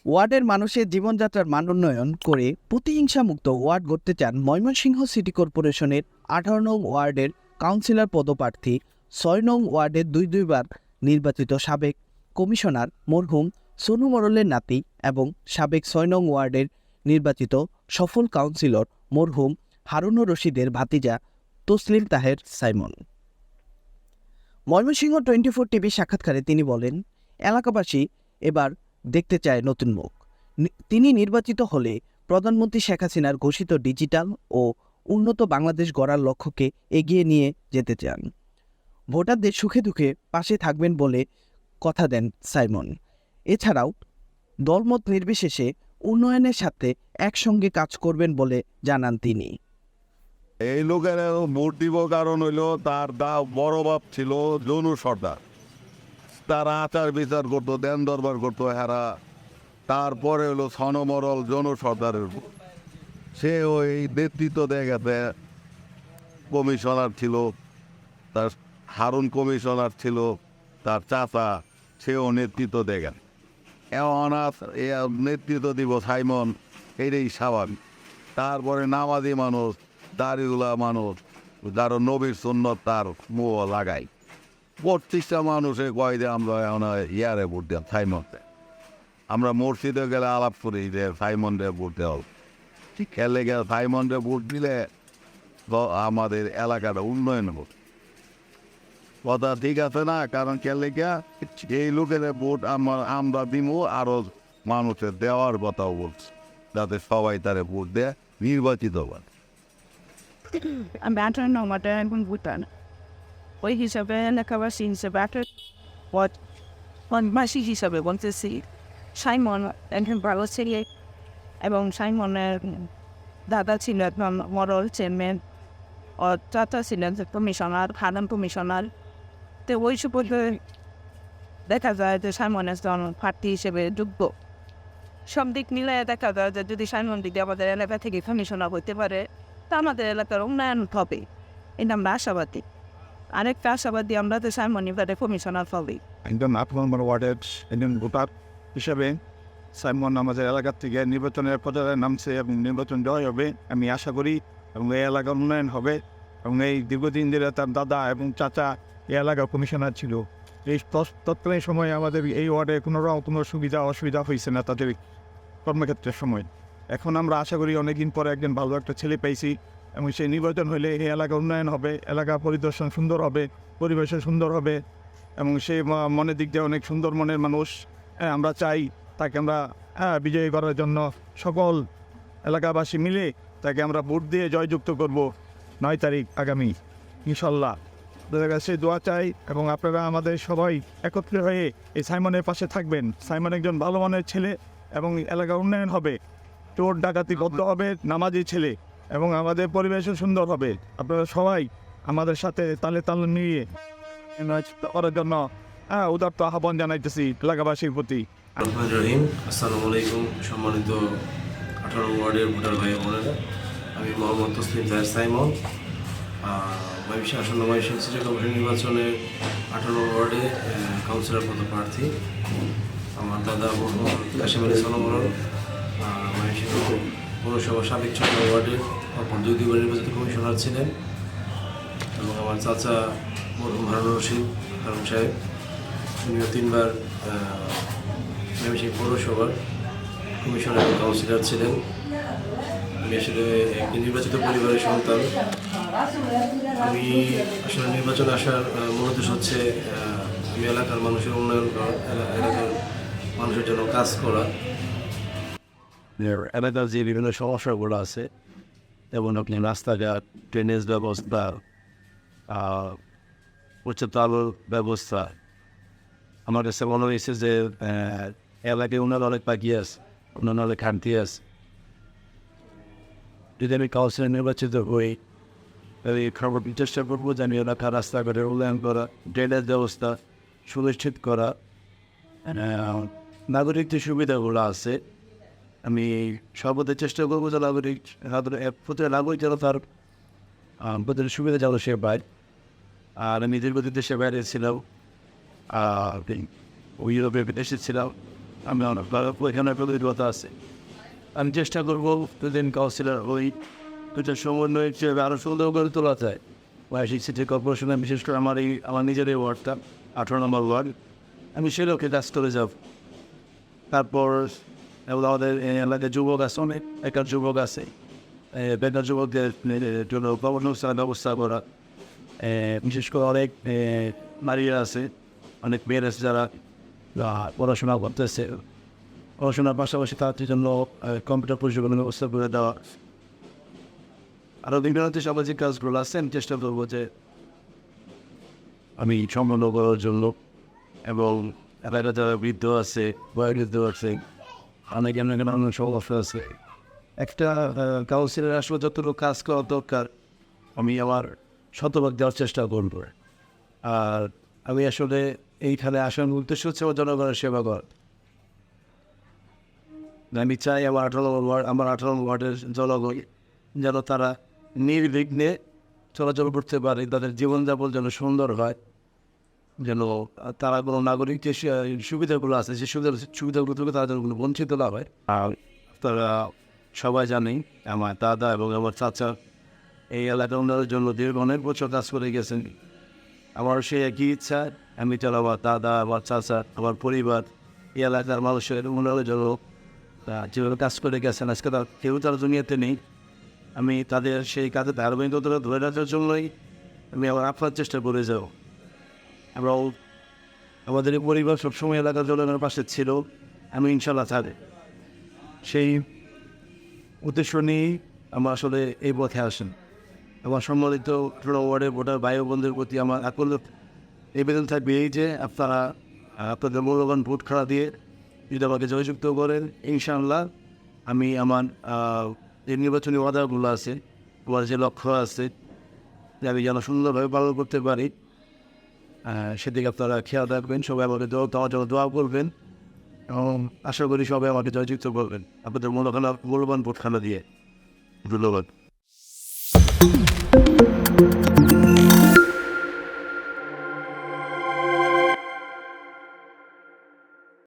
ওয়ার্ডের মানুষের জীবনযাত্রার মান উন্নয়ন করে প্রতিহিংসামুক্ত ওয়ার্ড গড়তে চান ময়মনসিংহ সিটি কর্পোরেশনের 18 নং ওয়ার্ডের কাউন্সিলর পদপ্রার্থী 6 নং ওয়ার্ডের দুইবার নির্বাচিত সাবেক কমিশনার মরহুম সোনু মোড়লের নাতি এবং সাবেক 6 নং ওয়ার্ডের নির্বাচিত সফল কাউন্সিলর মরহুম হারুনুর রশিদের ভাতিজা তসলিম তাহের সাইমন। ময়মনসিংহ 24 টিভি সাক্ষাৎকারে তিনি বলেন, এলাকাবাসী এবার দেখতে চায় নতুন মুখ। তিনি নির্বাচিত হলে প্রধানমন্ত্রী শেখ হাসিনার ঘোষিত ডিজিটাল ও উন্নত বাংলাদেশ গড়ার লক্ষ্যকে এগিয়ে নিয়ে যেতে চান। ভোটারদের সুখে দুঃখে পাশে থাকবেন বলে কথা দেন সাইমন। এছাড়াও দলমত নির্বিশেষে উন্নয়নের সাথে একসঙ্গে কাজ করবেন বলে জানান তিনি। এই লোকের ভোট দিব কারণ হইলো তার বড় বাপ ছিল জনু সর্দার, তারা আচার বিচার করতো, দেন দরবার করতো হেরা। তারপরে হলো সনমরল জনু সর্দারের ভোট। সে ওই নেতৃত্ব দিয়ে গেছে, কমিশনার ছিল, তার হারুন কমিশনার ছিল, তার চাচা সেও নেতৃত্ব দিয়ে গেছে। অনাথ এ নেতৃত্ব দিব সাইমন, এটাই স্বাভাবিক। তারপরে নামাজি মানুষ, দাড়িগুলা মানুষ, যারা নবীর সুন্নত তার মুখ লাগাই। 25টা মানুষে কয় যে আমরা ইয়ারে ভোট দেওয়া সাইমনকে। আমরা মসজিদে গেলে আলাপ করি যে সাইমনরে ভোট দেওয়া, খেলে গেলে সাইমনরে ভোট দিলে আমাদের এলাকাটা উন্নয়ন হবে। কথা ঠিক আছে না? কারণ খেলে গিয়া এই লোকের ভোট আমরা দিব, আরো মানুষের দেওয়ার কথাও বলছি, যাতে সবাই তারে ভোট দেয়, নির্বাচিত হয়। আমি 18 নম্বরটা এখন ভুটান ওই হিসাবে এলাকাবাসী হিসাবে মাসি হিসাবে বলতেছি সাইমন একজন ভালো ছেলে এবং সাইমনের দাদা ছিল একজন মরল চেয়ারম্যান ও চাচা ছিলেন কমিশনার, হারান কমিশনার। তো ওই সুপথে দেখা যায় যে সাইমন একজন প্রার্থী হিসেবে যোগ্য। সব দিক মিলে দেখা যায় যে যদি সাইমন দিদি আমাদের এলাকা থেকে কমিশনার হতে পারে তা আমাদের এলাকার উন্নয়ন হবে, এটা আমরা আশাবাদী। আরেকটা আশাবাদী আমরা তো সাইমন এবারে কমিশনার হবে। একজন 8 নম্বর ওয়ার্ডের একজন ভোটার হিসেবে সাইমন আমাদের এলাকার থেকে নির্বাচনের প্রচারে নামছে এবং নির্বাচন জয় হবে আমি আশা করি, এবং এই এলাকার উন্নয়ন হবে। এবং এই দীর্ঘদিন ধরে তার দাদা এবং চাচা এই এলাকার কমিশনার ছিল। এই তৎকালীন সময়ে আমাদের এই ওয়ার্ডে কোনো সুবিধা অসুবিধা হয়েছে না তাদের কর্মক্ষেত্রের সময়। এখন আমরা আশা করি অনেকদিন পরে একজন ভালো একটা ছেলে পেয়েছি এবং সেই নির্বাচন হলে এই এলাকা উন্নয়ন হবে, এলাকা পরিদর্শন সুন্দর হবে, পরিবেশন সুন্দর হবে এবং সে মনের দিক দিয়ে অনেক সুন্দর মনের মানুষ। আমরা চাই তাকে আমরা বিজয়ী করার জন্য সকল এলাকাবাসী মিলে তাকে আমরা ভোট দিয়ে জয়যুক্ত করব 9 তারিখ আগামী ইনশাল্লাহ। তাদের কাছে দোয়া চাই এবং আপনারা আমাদের সবাই একত্রে হয়ে এই সাইমনের পাশে থাকবেন। সাইমন একজন ভালো মনের ছেলে এবং এলাকা উন্নয়ন হবে, চোর ডাকাতি বদ্ধ হবে, নামাজি ছেলে এবং আমাদের পরিবেশও সুন্দর হবে। আপনারা সবাই আমাদের সাথে তালে তালে নিয়ে করার জন্য উদারত আহ্বান জানাইতেছি এলাকাবাসীর প্রতি। রহিম, আসসালামু আলাইকুম। সম্মানিত 18 ওয়ার্ডের ভোটার ভাই বোনেরা, আমি মোহাম্মদ তসলিম তাহের সাইমন। আসন্ন ময়মনসিংহ সিটি কর্পোরেশন নির্বাচনে 18 ওয়ার্ডে কাউন্সিলর পদপ্রার্থী। আমার দাদা মরহুম কাশিম আলী সনমরল ময়মনসিংহ পৌরসভা সাবেক 6 ওয়ার্ডের অপর দুইবার নির্বাচিত কমিশনার ছিলেন এবং আমার চাচা মরহুম হারুনুর রশিদ হারুন সাহেব, উনিও 3বার ময়মনসিংহ পৌরসভার কমিশনার এবং কাউন্সিলর ছিলেন। আমি আসলে একটি নির্বাচিত পরিবারের সন্তান। আমি আসলে নির্বাচনে আসার মূল উদ্দেশ্য হচ্ছে আমি এলাকার মানুষের উন্নয়ন করা, এলাকার মানুষের জন্য কাজ করা। এলাকার যে বিভিন্ন সমস্যাগুলো আছে, যেমন আপনি রাস্তাঘাট, ড্রেনেজ ব্যবস্থা, উচ্চতর আলোর ব্যবস্থা, আমার কাছে মনে হয়েছে যে এলাকায় উন্নয়ন অনেক বাকি আছে, উন্নয়ন অনেক ঘাটতি আছে। যদি আমি কাউন্সিলর নির্বাচিত হই, এই খবর চেষ্টা করবো যে আমি এলাকার রাস্তাঘাটের উন্নয়ন করা, ড্রেনেজ ব্যবস্থা সুনিশ্চিত করা, নাগরিক যে সুবিধাগুলো আছে আমি সর্বদা চেষ্টা করবো যে প্রতিটা নাগরিক যেন তার প্রতিটা সুবিধা যেন সে পায়। আর আমি দীর্ঘদিন দেশে বাইরে ছিলাম, ওই ইউরোপে বিদেশে ছিলাম, আমি ওইখানে প্রতিযোগিতা আছে। আমি চেষ্টা করবো দুদিন কাউন্সিলর ওই দুটো সমন্বয় হিসেবে আরও সুন্দর করে তোলা যায়। ওয়াইসি সিটি কর্পোরেশনে বিশেষ করে আমার নিজের এই ওয়ার্ডটা 18 নম্বর ওয়ার্ড, আমি সেগুলোকে কাজ করে যাব। তারপর আমাদের এলাকায় যুবক আছে, অনেক একার যুবক আছে, বেকার যুবকদের জন্য কর্মসংস্থানের ব্যবস্থা করা। বিশেষ করে অনেক নারীরা আছে, অনেক মেয়েরা আছে যারা পড়াশোনা করতেছে, পড়াশোনার পাশাপাশি তাদের জন্য কম্পিউটার প্রশিক্ষণের ব্যবস্থা করে দেওয়া। আরও বিভিন্ন সামাজিক কাজগুলো আছে, আমি চেষ্টা করবো যে আমি সম্পন্ন করার জন্য। এবং এলাকা যারা বৃদ্ধ আছে, বয়োবৃদ্ধ আছে, অনেক অনেক সমস্যা আছে। একটা কাউন্সিলের আসলে যতটুকু কাজ করা দরকার আমি আমার শতভাগ দেওয়ার চেষ্টা করব। আর আমি আসলে এইখানে আসার উদ্দেশ্য হচ্ছে আমার জনগণের সেবা করা। আমি চাই আমার 18 ওয়ার্ডের জনগণ যেন তারা নির্বিঘ্নে চলাচল করতে পারে, তাদের জীবনযাপন যেন সুন্দর হয়, যেন তারা কোনো নাগরিক যে সুবিধাগুলো আছে সেই সুবিধাগুলো থেকে তারা যেন কোনো বঞ্চিত না হয়। আর তারা সবাই জানেন আমার দাদা এবং আমার চাচা এই এলাকার উন্নয়নের জন্য দীর্ঘ অনেক বছর কাজ করে গেছেন। আমার সেই একই ইচ্ছা, আমি যেন আমার দাদা, আমার চাচা, আমার পরিবার এই এলাকার মানুষের উন্নয়নের জন্য যেভাবে কাজ করে গেছেন, আজকে কেউ তারা দুনিয়াতে নেই। আমি তাদের সেই কাজে ধারাবাহিকতা ধরে রাখার জন্যই আমি আমার আপনার চেষ্টা করে যাব। এবং আমাদের এই পরিবার সবসময় এলাকার জনগণের পাশে ছিল, আমি ইনশাল্লাহ থাকবে। সেই উদ্দেশ্য নিয়েই আমরা আসলে এই পথে আসেন। আমার সম্মানিত 18 ওয়ার্ডের ভোটার ভাই বোনদের প্রতি আমার আকুল নিবেদন থাকবে এই যে আপনারা আপনাদের মূল্যবান ভোট খাড়া দিয়ে যদি আমাকে জয়যুক্ত করেন, ইনশাআল্লাহ আমি আমার যে নির্বাচনী ওয়াদাগুলো আছে, আমার যে লক্ষ্য আছে যে আমি যেন সুন্দরভাবে পালন করতে পারি, সেদিকে আপনারা খেয়াল রাখবেন। সবাই আমাকে তোমার জন্য দোয়া করবেন এবং আশা করি সবাই আমাকে জয়যুক্ত করবেন আপনাদের মূল্যবান ভোট খানা দিয়ে। ধন্যবাদ।